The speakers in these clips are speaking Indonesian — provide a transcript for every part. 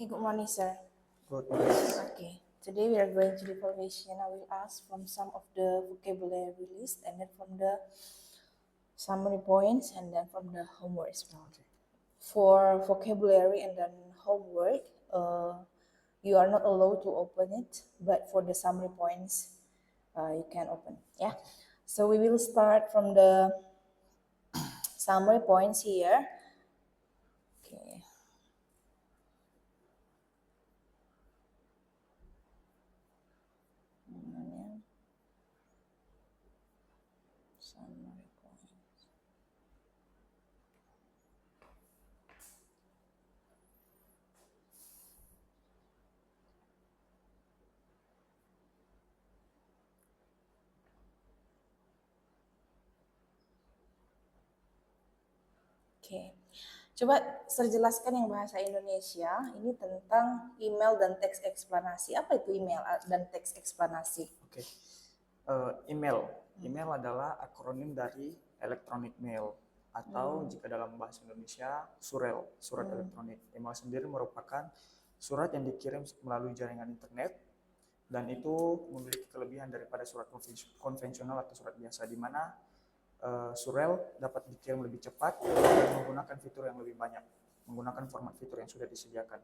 Okay, good morning, sir. Good morning. Okay, today we are going to the information. I will ask from some of the vocabulary list and then from the summary points and then from the homework as well. Okay. For vocabulary and then homework, you are not allowed to open it, but for the summary points, you can open. Yeah. So we will start from the summary points here. Okay. Summary points. Oke, coba saya jelaskan yang bahasa Indonesia ini tentang email dan teks eksplanasi. Apa itu email dan teks eksplanasi? Oke. Email. Email adalah akronim dari electronic mail atau jika dalam bahasa Indonesia surel, surat elektronik. Email sendiri merupakan surat yang dikirim melalui jaringan internet dan itu memiliki kelebihan daripada surat konvensional atau surat biasa, di mana surel dapat dikirim lebih cepat dan menggunakan fitur yang lebih banyak, menggunakan format fitur yang sudah disediakan.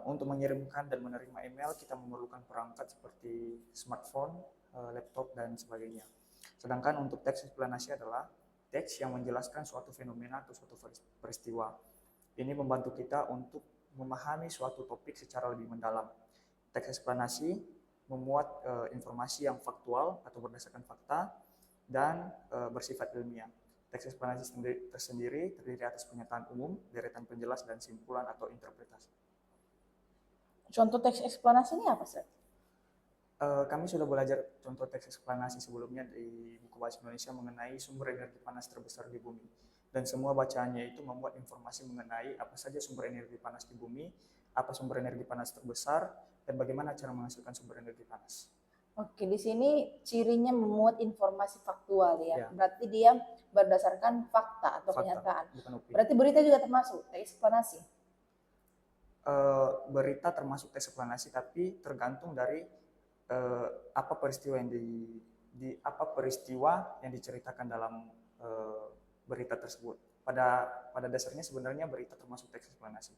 Untuk mengirimkan dan menerima email kita memerlukan perangkat seperti smartphone, laptop, dan sebagainya. Sedangkan untuk teks eksplanasi adalah teks yang menjelaskan suatu fenomena atau suatu peristiwa. Ini membantu kita untuk memahami suatu topik secara lebih mendalam. Teks eksplanasi memuat informasi yang faktual atau berdasarkan fakta dan bersifat ilmiah. Teks eksplanasi tersendiri terdiri atas pernyataan umum, deretan penjelas, dan simpulan atau interpretasi. Contoh teks eksplanasi ini apa, Sir? Kami sudah belajar contoh teks eksplanasi sebelumnya di buku bahasa Indonesia mengenai sumber energi panas terbesar di bumi. Dan semua bacaannya itu memuat informasi mengenai apa saja sumber energi panas di bumi, apa sumber energi panas terbesar, dan bagaimana cara menghasilkan sumber energi panas. Oke, di sini cirinya memuat informasi faktual ya. Ya. Berarti dia berdasarkan fakta atau kenyataan. Bukan opini. Berarti berita juga termasuk teks eksplanasi. Berita termasuk teks eksplanasi, tapi tergantung dari apa peristiwa yang diceritakan dalam berita tersebut. Pada dasarnya sebenarnya berita termasuk teks eksplanasi.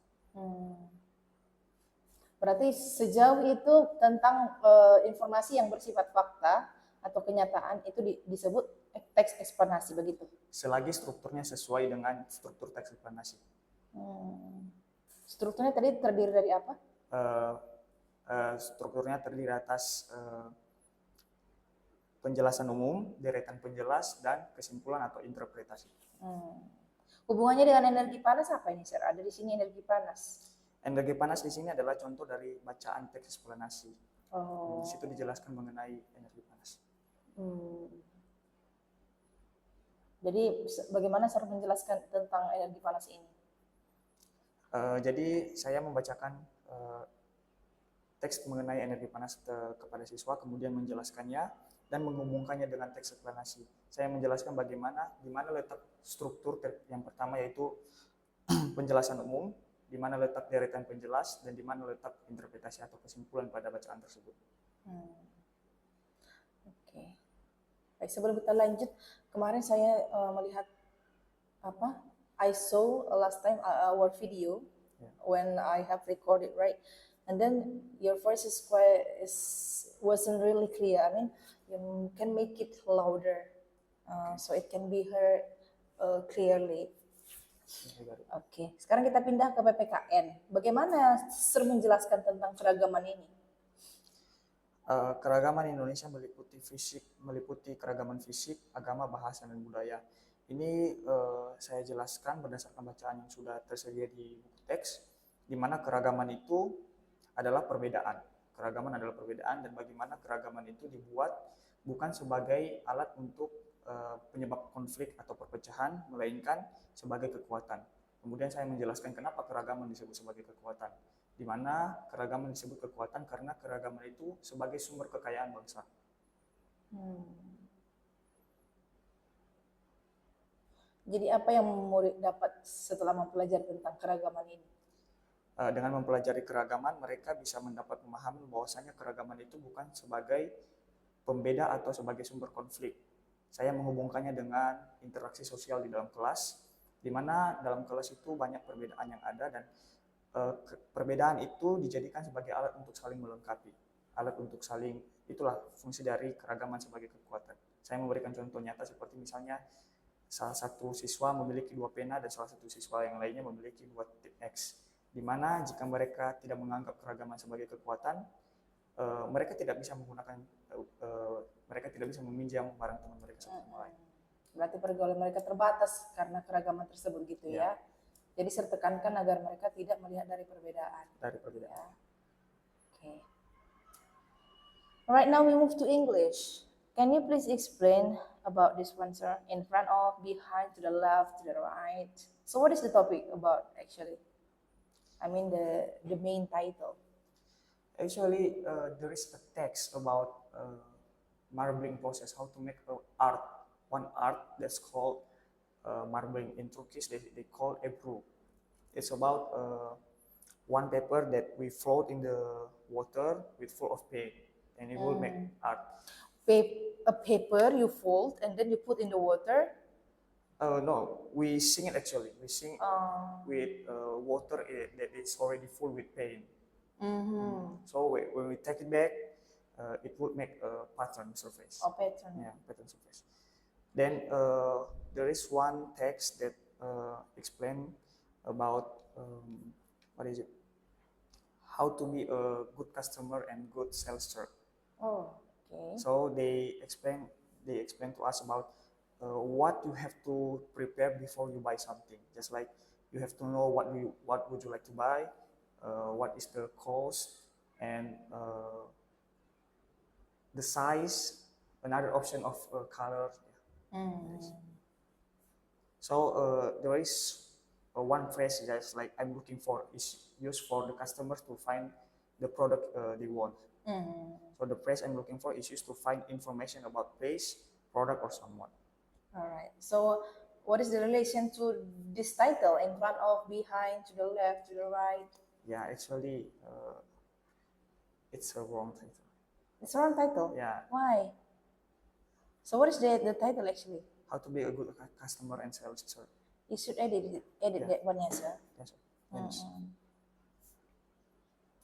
Berarti sejauh itu tentang informasi yang bersifat fakta atau kenyataan itu disebut teks eksplanasi, begitu? Selagi strukturnya sesuai dengan struktur teks eksplanasi. Strukturnya tadi terdiri dari apa? Strukturnya terdiri atas penjelasan umum, deretan penjelas, dan kesimpulan atau interpretasi. Hubungannya dengan energi panas apa ini, Sir? Ada di sini energi panas. Energi panas di sini adalah contoh dari bacaan teks eksplanasi. Oh. Di situ dijelaskan mengenai energi panas. Jadi bagaimana Sir menjelaskan tentang energi panas ini? Jadi saya membacakan teks mengenai energi panas kepada siswa, kemudian menjelaskannya dan menghubungkannya dengan teks eksplanasi. Saya menjelaskan di mana letak struktur yang pertama, yaitu penjelasan umum, di mana letak deretan penjelas, dan di mana letak interpretasi atau kesimpulan pada bacaan tersebut. Oke. Baik, sebelum kita lanjut, kemarin saya melihat I saw last time our video when I have recorded, right? And then your voice wasn't really clear. I mean, you can make it louder so it can be heard clearly. Oke, sekarang kita pindah ke PPKN. Bagaimana Sir menjelaskan tentang keragaman ini? Keragaman Indonesia meliputi keragaman fisik, agama, bahasa, dan budaya. Ini saya jelaskan berdasarkan bacaan yang sudah tersedia di buku teks, di mana keragaman itu adalah perbedaan. Keragaman adalah perbedaan, dan bagaimana keragaman itu dibuat bukan sebagai alat untuk penyebab konflik atau perpecahan, melainkan sebagai kekuatan. Kemudian saya menjelaskan kenapa keragaman disebut sebagai kekuatan, di mana keragaman disebut kekuatan karena keragaman itu sebagai sumber kekayaan bangsa. Jadi apa yang murid dapat setelah mempelajari tentang keragaman ini? Dengan mempelajari keragaman, mereka bisa mendapat pemahaman bahwasanya keragaman itu bukan sebagai pembeda atau sebagai sumber konflik. Saya menghubungkannya dengan interaksi sosial di dalam kelas, di mana dalam kelas itu banyak perbedaan yang ada dan perbedaan itu dijadikan sebagai alat untuk saling melengkapi, alat untuk saling, itulah fungsi dari keragaman sebagai kekuatan. Saya memberikan contoh nyata seperti misalnya salah satu siswa memiliki 2 pena dan salah satu siswa yang lainnya memiliki 2 tip X, di mana jika mereka tidak menganggap keragaman sebagai kekuatan, mereka tidak bisa menggunakan, mereka tidak bisa meminjam barang teman mereka satu sama lain. Berarti pergaulan mereka terbatas karena keragaman tersebut gitu ya. Jadi saya tekankan agar mereka tidak melihat dari perbedaan. Dari perbedaan. Ya. Okay. Right now we move to English. Can you please explain about this one, sir? In front of, behind, to the left, to the right. So what is the topic about actually? I mean the main title. Actually, there is a text about marbling process, how to make one art that's called marbling. In Turkish, they call ebru. It's about one paper that we float in the water with full of paint, and it will make art. A paper you fold and then you put in the water. No, we sing it actually. We sing with water that is already full with paint. So when we take it back, it would make a pattern surface. A pattern. Yeah, pattern surface. Then there is one text that explain about what is it? How to be a good customer and good salesman. Oh, okay. So they explain to us about what you have to prepare before you buy something. Just like you have to know what would you like to buy, what is the cost, and the size, another option of color. Yes. So there is one phrase that's like I'm looking for is used for the customers to find the product they want. So the phrase I'm looking for is used to find information about place, product, or someone. All right. So what is the relation to this title? In front of, behind, to the left, to the right? Yeah, actually, it's a wrong title. It's a wrong title? Yeah. Why? So what is the title actually? How to be a good customer and sales, sir. You should edit that one, yes, sir. Yes, sir. Yes.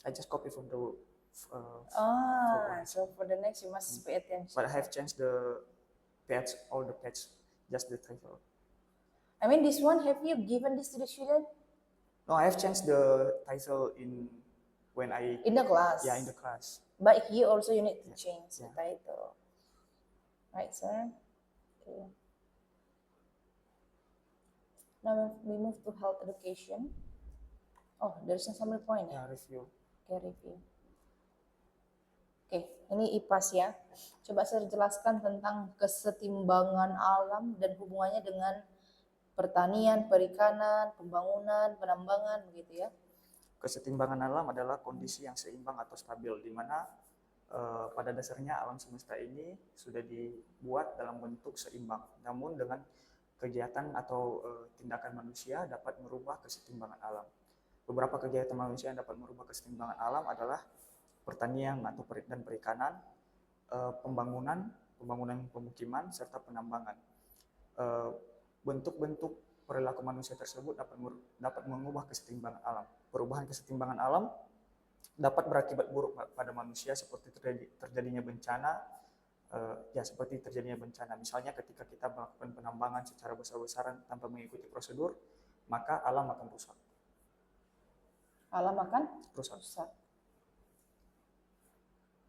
I just copy from the. So for the next you must pay attention. But I have changed the page, all the page, just the title. I mean, this one, have you given this to the student? No, I have changed the title when I. In the class? Yeah, in the class. But here also you need to change the title. Right, sir? Okay. Now we move to health education. Oh, there's a summary point. Yeah, review. Okay, review. Oke, ini IPAS ya. Coba saya jelaskan tentang kesetimbangan alam dan hubungannya dengan pertanian, perikanan, pembangunan, penambangan, begitu ya. Kesetimbangan alam adalah kondisi yang seimbang atau stabil, di mana pada dasarnya alam semesta ini sudah dibuat dalam bentuk seimbang. Namun dengan kegiatan atau tindakan manusia dapat merubah kesetimbangan alam. Beberapa kegiatan manusia yang dapat merubah kesetimbangan alam adalah pertanian atau dan perikanan, pembangunan pemukiman, serta penambangan. Bentuk-bentuk perilaku manusia tersebut dapat mengubah kesetimbangan alam. Perubahan kesetimbangan alam dapat berakibat buruk pada manusia seperti terjadinya bencana, seperti terjadinya bencana. Misalnya ketika kita melakukan penambangan secara besar-besaran tanpa mengikuti prosedur, maka alam akan rusak. Alam akan rusak.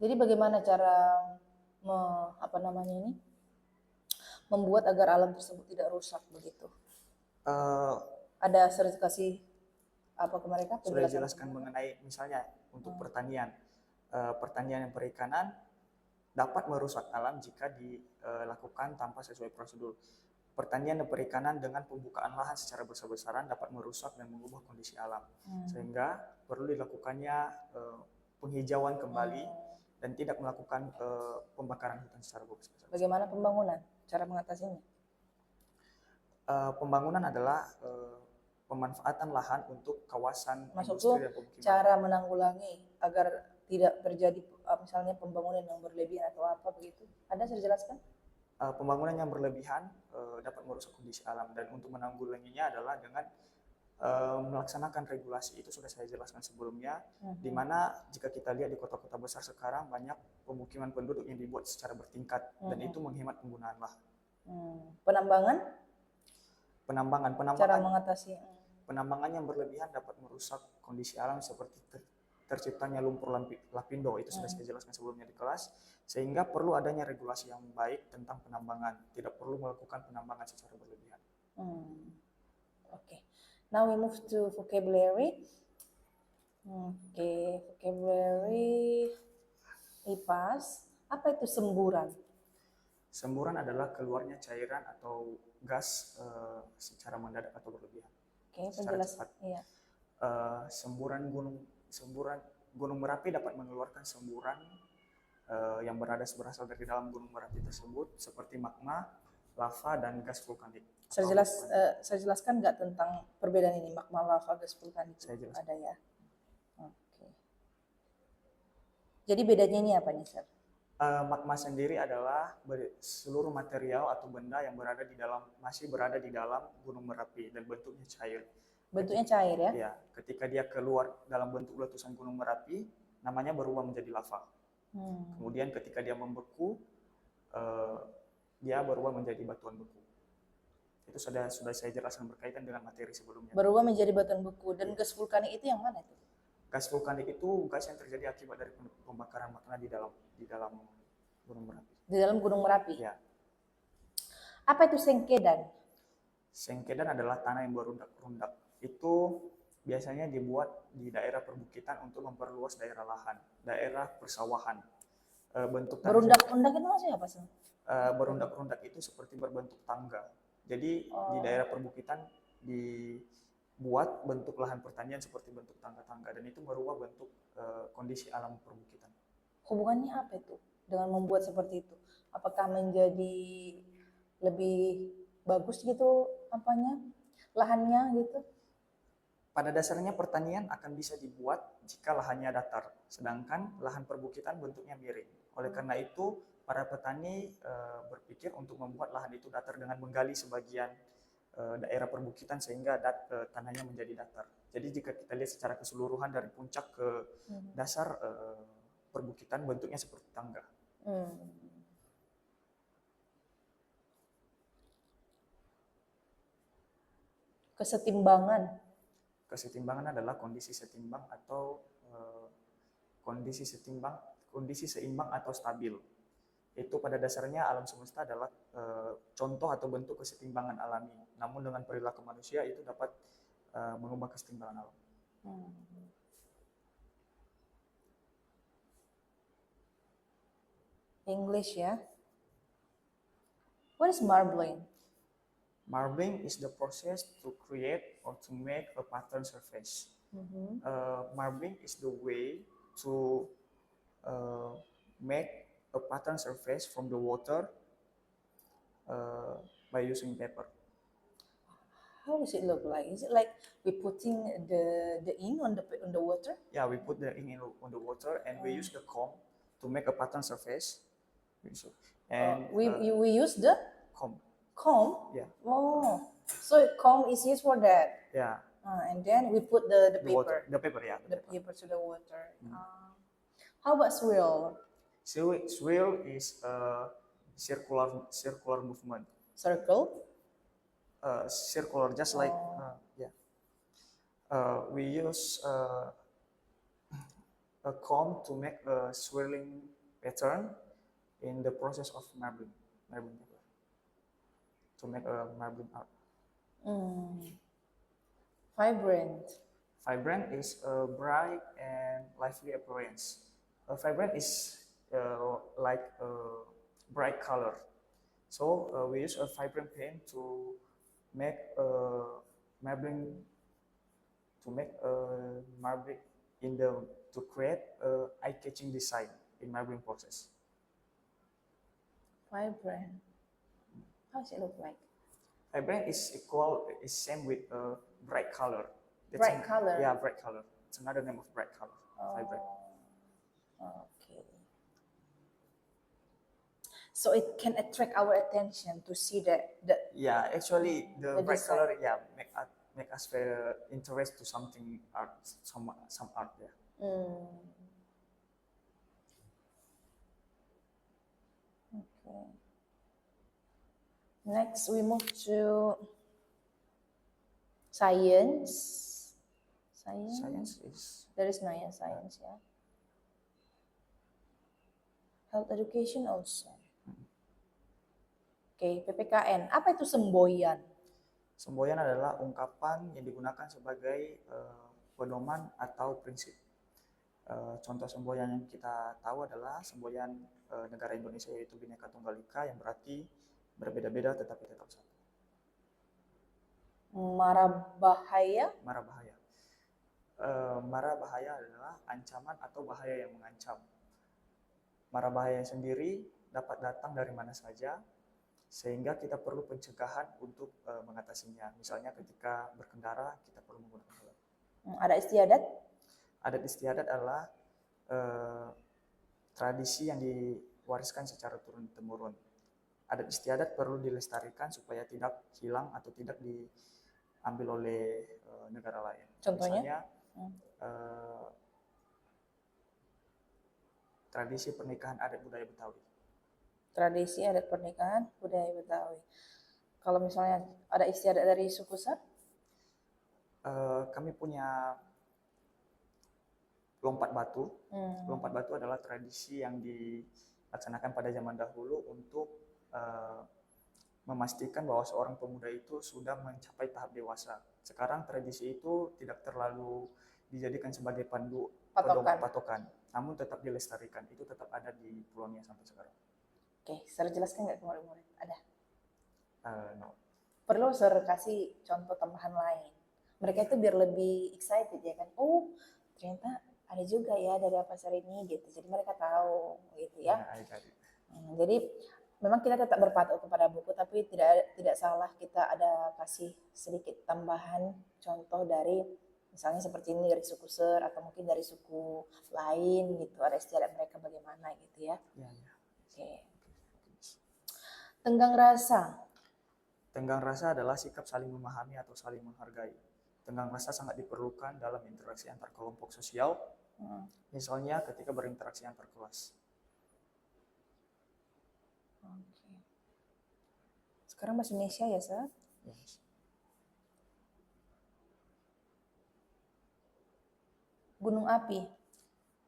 Jadi bagaimana cara membuat agar alam tersebut tidak rusak begitu? Ada sertifikasi apa ke mereka? Sudah dijelaskan mengenai misalnya untuk pertanian dan perikanan dapat merusak alam jika dilakukan tanpa sesuai prosedur. Pertanian dan perikanan dengan pembukaan lahan secara besar-besaran dapat merusak dan mengubah kondisi alam, sehingga perlu dilakukannya penghijauan kembali dan tidak melakukan pembakaran hutan secara besar-besaran. Bagaimana pembangunan? Cara mengatasinya? Pembangunan adalah pemanfaatan lahan untuk kawasan Maksudku industri dan pemukiman. cara menanggulangi agar tidak terjadi misalnya pembangunan yang berlebihan atau apa begitu. Ada saya jelaskan? Pembangunan yang berlebihan dapat merusak kondisi alam, dan untuk menanggulanginya adalah dengan melaksanakan regulasi. Itu sudah saya jelaskan sebelumnya, di mana jika kita lihat di kota-kota besar sekarang banyak pemukiman penduduk yang dibuat secara bertingkat, dan itu menghemat penggunaan lahan. Penambangan? Cara Penambangan mengatasi. penambangan yang berlebihan dapat merusak kondisi alam seperti terciptanya lumpur lapindo, itu sudah saya jelaskan sebelumnya di kelas, sehingga perlu adanya regulasi yang baik tentang penambangan. Tidak perlu melakukan penambangan secara berlebihan. Okay. Now we move to vocabulary. Okay, vocabulary IPAS. Apa itu semburan? Semburan adalah keluarnya cairan atau gas secara mendadak atau berlebihan. Oke, Secara penjelasan. cepat. Iya. Semburan Gunung Merapi dapat mengeluarkan semburan yang berasal dari dalam Gunung Merapi tersebut, seperti magma, lava, dan gas vulkanik. Saya jelaskan nggak tentang perbedaan ini, magma, lava, gas vulkanik? Saya jelaskan. Ada ya. Oke. Jadi bedanya ini apa nih, Sir? Magma sendiri adalah seluruh material atau benda yang masih berada di dalam Gunung Merapi dan bentuknya cair. Bentuknya cair ya? Ya, ketika dia keluar dalam bentuk letusan Gunung Merapi, namanya berubah menjadi lava. Kemudian ketika dia membeku, dia berubah menjadi batuan beku. Itu sudah saya jelaskan berkaitan dengan materi sebelumnya. Berubah menjadi batuan beku. Dan gas vulkanik itu yang mana itu? Gas vulkanik itu gas yang terjadi akibat dari pembakaran magma di dalam Gunung Merapi. Di dalam Gunung Merapi? Ya. Apa itu sengkedan? Sengkedan adalah tanah yang berundak-rundak. Itu biasanya dibuat di daerah perbukitan untuk memperluas daerah lahan, daerah persawahan. Bentuk berundak-rundak itu maksudnya apa sih? Berundak-rundak itu seperti berbentuk tangga. Jadi di daerah perbukitan dibuat bentuk lahan pertanian seperti bentuk tangga-tangga, dan itu merubah bentuk kondisi alam perbukitan. Hubungannya apa itu dengan membuat seperti itu? Apakah menjadi lebih bagus gitu lahannya gitu? Pada dasarnya pertanian akan bisa dibuat jika lahannya datar, sedangkan lahan perbukitan bentuknya miring. Oleh karena itu, para petani berpikir untuk membuat lahan itu datar dengan menggali sebagian daerah perbukitan sehingga tanahnya menjadi datar. Jadi jika kita lihat secara keseluruhan dari puncak ke dasar perbukitan, bentuknya seperti tangga. Kesetimbangan. Kesetimbangan adalah kondisi setimbang atau kondisi seimbang atau stabil. Itu pada dasarnya alam semesta adalah contoh atau bentuk kesetimbangan alami. Namun dengan perilaku manusia itu dapat mengubah kesetimbangan alam. English ya. What is marbling? Marbling is the process to create or to make a pattern surface. Marbling is the way to make a pattern surface from the water by using paper. How does it look like? Is it like we putting the ink on the water? Yeah, we put the ink on the water and we use the comb to make a pattern surface. And we use the comb. Comb? Yeah. Oh, so comb is used for that. Yeah. And then we put the paper. Water. The paper, yeah. The paper to the water. How about swirl? Swirl is a circular movement. Circle? Circular, just like yeah. We use a comb to make a swirling pattern in the process of marbling paper, to make a marbling art. Vibrant. Vibrant is a bright and lively appearance. Vibrant is like a bright color. So we use a vibrant paint to make a marbling, to create a eye-catching design in marbling process. Vibrant. How does it look like? Vibrant is same with bright color. Bright color. Yeah, bright color. It's another name of bright color. Vibrant. Okay. So it can attract our attention to see the Yeah, actually the the bright design. color, yeah, make us very interest to something art, some art. Yeah. Okay. Next, we move to science. Science is There is no science, yeah. Health education also. Oke, PPKN. Apa itu semboyan? semboyan adalah ungkapan yang digunakan sebagai pedoman atau prinsip. Contoh semboyan yang kita tahu adalah semboyan negara Indonesia, yaitu Bhinneka Tunggal Ika, yang berarti berbeda-beda tetapi tetap satu. Mara bahaya. Mara bahaya. Mara bahaya adalah ancaman atau bahaya yang mengancam. Mara bahaya sendiri dapat datang dari mana saja, sehingga kita perlu pencegahan untuk mengatasinya. Misalnya ketika berkendara kita perlu menggunakan helm. Ada istiadat? Adat istiadat adalah tradisi yang diwariskan secara turun-temurun. Adat istiadat perlu dilestarikan supaya tidak hilang atau tidak diambil oleh negara lain. Contohnya? Misalnya tradisi pernikahan adat budaya Betawi. Tradisi adat pernikahan budaya Betawi. Kalau misalnya ada istiadat dari suku Sar? Kami punya lompat batu. Lompat batu adalah tradisi yang dilaksanakan pada zaman dahulu untuk memastikan bahwa seorang pemuda itu sudah mencapai tahap dewasa. Sekarang tradisi itu tidak terlalu dijadikan sebagai patokan, namun tetap dilestarikan. Itu tetap ada di Pulau Nia sampai sekarang. Oke, Sar jelaskan nggak ke murid-murid? Ada? No. Perlu Sar kasih contoh tambahan lain. Mereka itu biar lebih excited ya kan. Oh, ternyata ada juga ya dari apa Sar ini gitu. Jadi mereka tahu gitu ya. Jadi memang kita tetap berpatok kepada buku, tapi tidak salah kita ada kasih sedikit tambahan contoh dari misalnya seperti ini dari suku Ser atau mungkin dari suku lain gitu, ada istiadat mereka bagaimana gitu ya. Oke. Tenggang rasa. Tenggang rasa adalah sikap saling memahami atau saling menghargai. Tenggang rasa sangat diperlukan dalam interaksi antar kelompok sosial, misalnya ketika berinteraksi antar kelas. Oke. Sekarang bahasa Indonesia ya, Sir? Yes. Gunung api.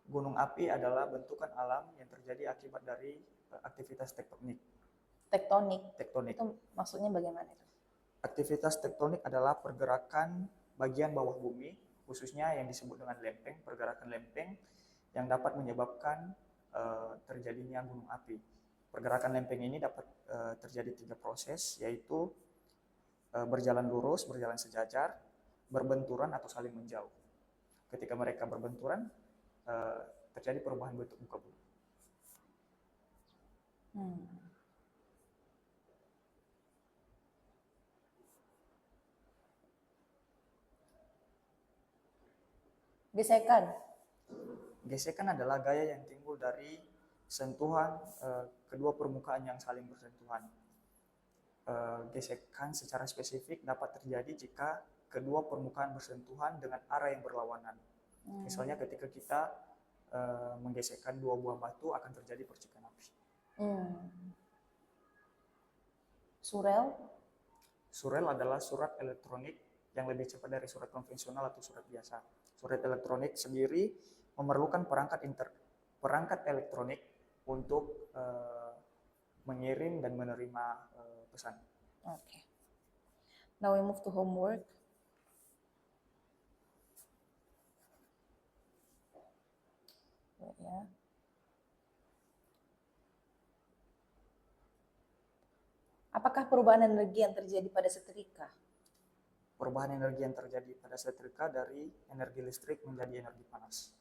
Gunung api adalah bentukan alam yang terjadi akibat dari aktivitas tektonik. Tektonik. Tektonik. Itu maksudnya bagaimana itu? Aktivitas tektonik adalah pergerakan bagian bawah bumi, khususnya yang disebut dengan lempeng, pergerakan lempeng yang dapat menyebabkan terjadinya gunung api. Pergerakan lempeng ini dapat terjadi 3 proses, yaitu berjalan lurus, berjalan sejajar, berbenturan atau saling menjauh. Ketika mereka berbenturan, terjadi perubahan bentuk muka bumi. Gesekan. Gesekan adalah gaya yang timbul dari sentuhan kedua permukaan yang saling bersentuhan. Gesekan secara spesifik dapat terjadi jika kedua permukaan bersentuhan dengan arah yang berlawanan. Misalnya ketika kita menggesekkan 2 buah batu akan terjadi percikan api. Surel. Surel adalah surat elektronik yang lebih cepat dari surat konvensional atau surat biasa. Surat elektronik sendiri memerlukan perangkat elektronik untuk mengirim dan menerima pesan. Okay. Now we move to homework. Ya. Apakah perubahan energi yang terjadi pada setrika? Perubahan energi yang terjadi pada setrika dari energi listrik menjadi energi panas.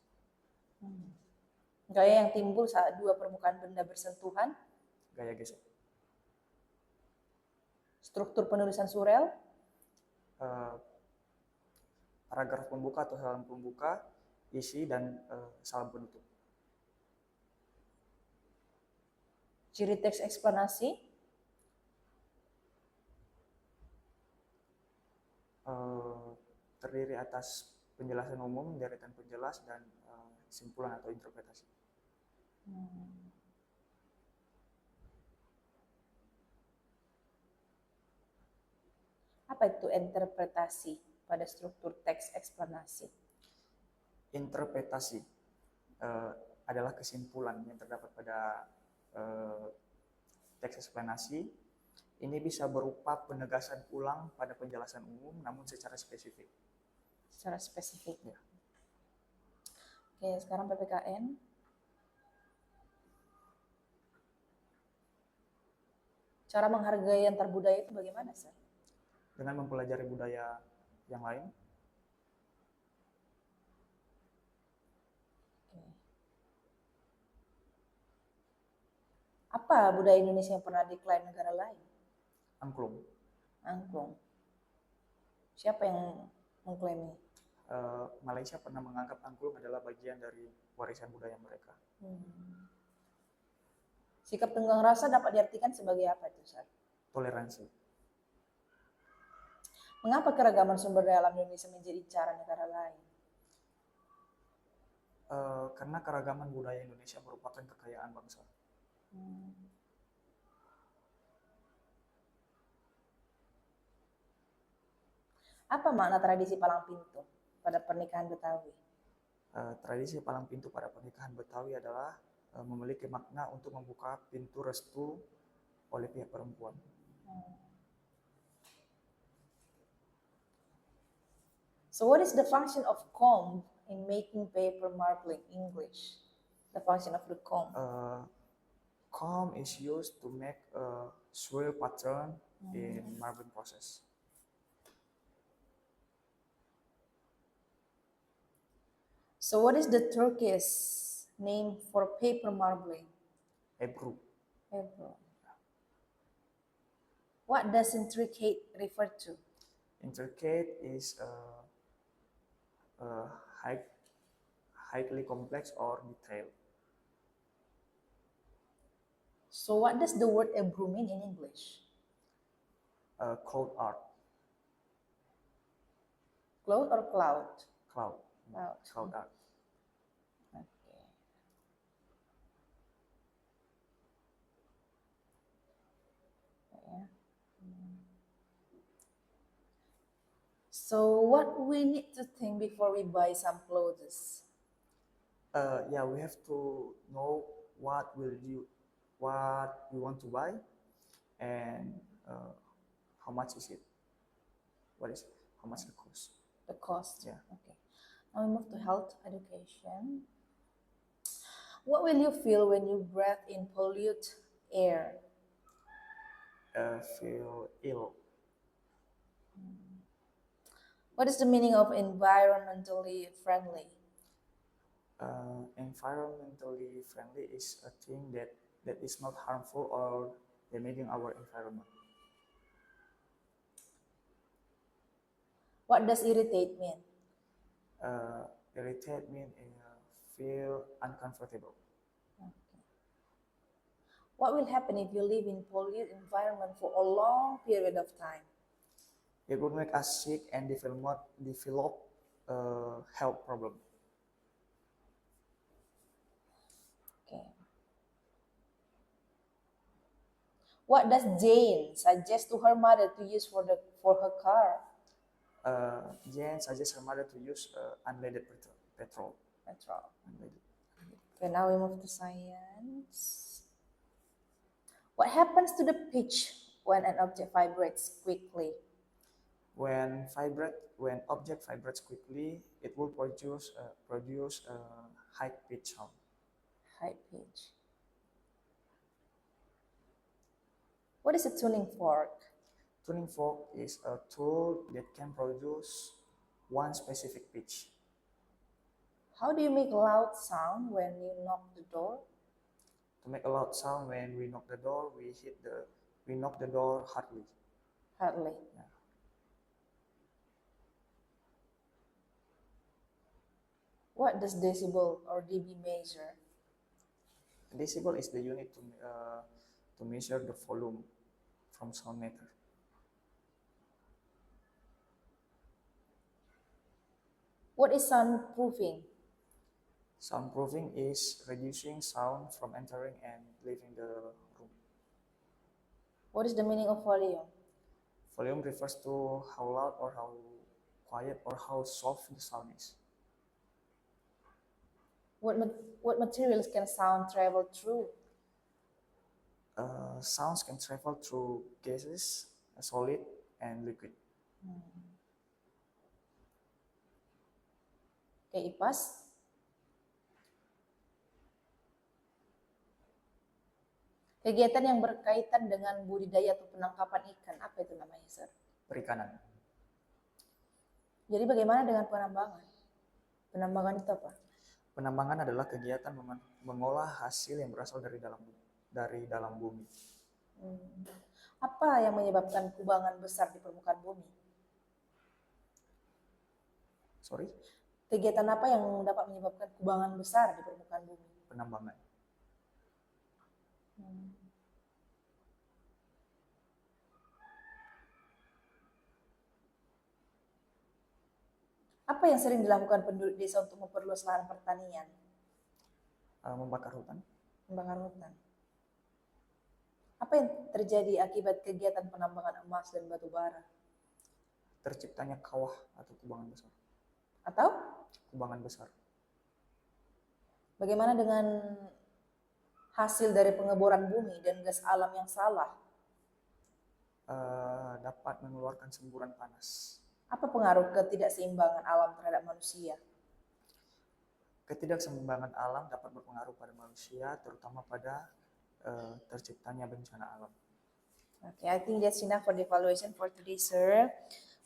Gaya yang timbul saat 2 permukaan benda bersentuhan? Gaya gesek. Struktur penulisan surel? paragraf pembuka atau halaman pembuka, isi, dan salam penutup. Ciri teks eksplanasi. Terdiri atas penjelasan umum, deretan penjelas, dan kesimpulan atau interpretasi. Apa itu interpretasi pada struktur teks eksplanasi? Interpretasi adalah kesimpulan yang terdapat pada teks eksplanasi. Ini bisa berupa penegasan ulang pada penjelasan umum, namun secara spesifik. Secara spesifik. Ya. Oke, sekarang PPKN. Cara menghargai antar budaya itu bagaimana, Sir? Dengan mempelajari budaya yang lain. Oke. Apa budaya Indonesia yang pernah diklaim negara lain? Angklung. Angklung. Siapa yang mengklaimnya? Malaysia pernah menganggap angklung adalah bagian dari warisan budaya mereka. Sikap tenggang rasa dapat diartikan sebagai apa itu, Sir? Toleransi. Mengapa keragaman sumber daya alam Indonesia menjadi cara negara lain? Karena keragaman budaya Indonesia merupakan kekayaan bangsa. Apa makna tradisi palang pintu pada pernikahan Betawi? Tradisi palang pintu pada pernikahan Betawi adalah memiliki makna untuk membuka pintu restu oleh pihak perempuan. So what is the function of comb in making paper marbling English? The function of the comb. Comb is used to make a swirl pattern in marbling process. So what is the Turkish name for paper marbling? Ebru. Ebru. What does intricate refer to? Intricate is highly complex or detailed. So what does the word Ebru mean in English? Cloud art. Cloud or cloud? Cloud. Cloud. Cloud art. Okay. So what we need to think before we buy some clothes? Yeah, we have to know what we want to buy, and how much is it? How much the cost? The cost. Yeah. Okay. Now we move to health education. What will you feel when you breathe in polluted air? Feel ill. What is the meaning of environmentally friendly? Environmentally friendly is a thing that is not harmful or damaging our environment. What does irritate mean? Irritate means feel uncomfortable. Okay. What will happen if you live in polluted environment for a long period of time? It would make us sick and develop health problem. Okay. What does Jane suggest to her mother to use for her car? Jane suggests her mother to use unleaded petrol. Unleaded. Okay, now we move to science. What happens to the pitch when an object vibrates quickly? When object vibrates quickly, it will produce a high pitch sound. High pitch. What is a tuning fork? Tuning fork is a tool that can produce one specific pitch. How do you make loud sound when you knock the door? To make a loud sound when we knock the door, we knock the door hardly. Hardly. Yeah. What does decibel or dB measure? Decibel is the unit to measure the volume from sound meter. What is soundproofing? Soundproofing is reducing sound from entering and leaving the room. What is the meaning of volume? Volume refers to how loud or how quiet or how soft the sound is. What materials can sound travel through? Sounds can travel through gases, solid, and liquid. Okay, Ipas. Kegiatan yang berkaitan dengan budidaya atau penangkapan ikan, apa itu namanya, Sir? Perikanan. Jadi bagaimana dengan penambangan? Penambangan itu apa? Penambangan adalah kegiatan mengolah hasil yang berasal dari dalam bumi. Apa yang menyebabkan kubangan besar di permukaan bumi? Sorry? Kegiatan apa yang dapat menyebabkan kubangan besar di permukaan bumi? Penambangan. Apa yang sering dilakukan penduduk desa untuk memperluas lahan pertanian? Membakar hutan. Membakar hutan. Apa yang terjadi akibat kegiatan penambangan emas dan batu bara? Terciptanya kawah atau kubangan besar. Atau Kubangan besar. bagaimana dengan hasil dari pengeboran bumi dan gas alam yang salah? Dapat mengeluarkan semburan panas. Apa pengaruh ketidakseimbangan alam terhadap manusia? Ketidakseimbangan alam dapat berpengaruh pada manusia, terutama pada terciptanya bencana alam. Okay, I think that's enough for the evaluation for today, sir.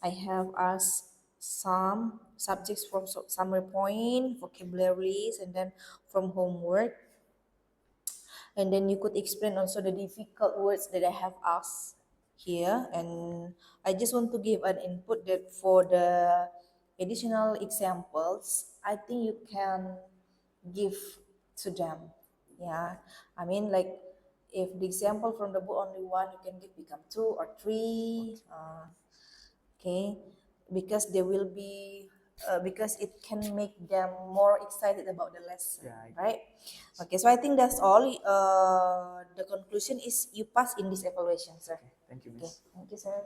I have asked some subjects from summary point, vocabularies, and then from homework. And then you could explain also the difficult words that I have asked here. And I just want to give an input that for the additional examples, I think you can give to them. Yeah, I mean, like if the example from the book only one, you can give become 2 or 3. Okay, because they will be because it can make them more excited about the lesson, Yeah, right? Okay, so I think that's all. The conclusion is you pass in this evaluation, sir. Thank you, Okay, Miss. thank you, sir.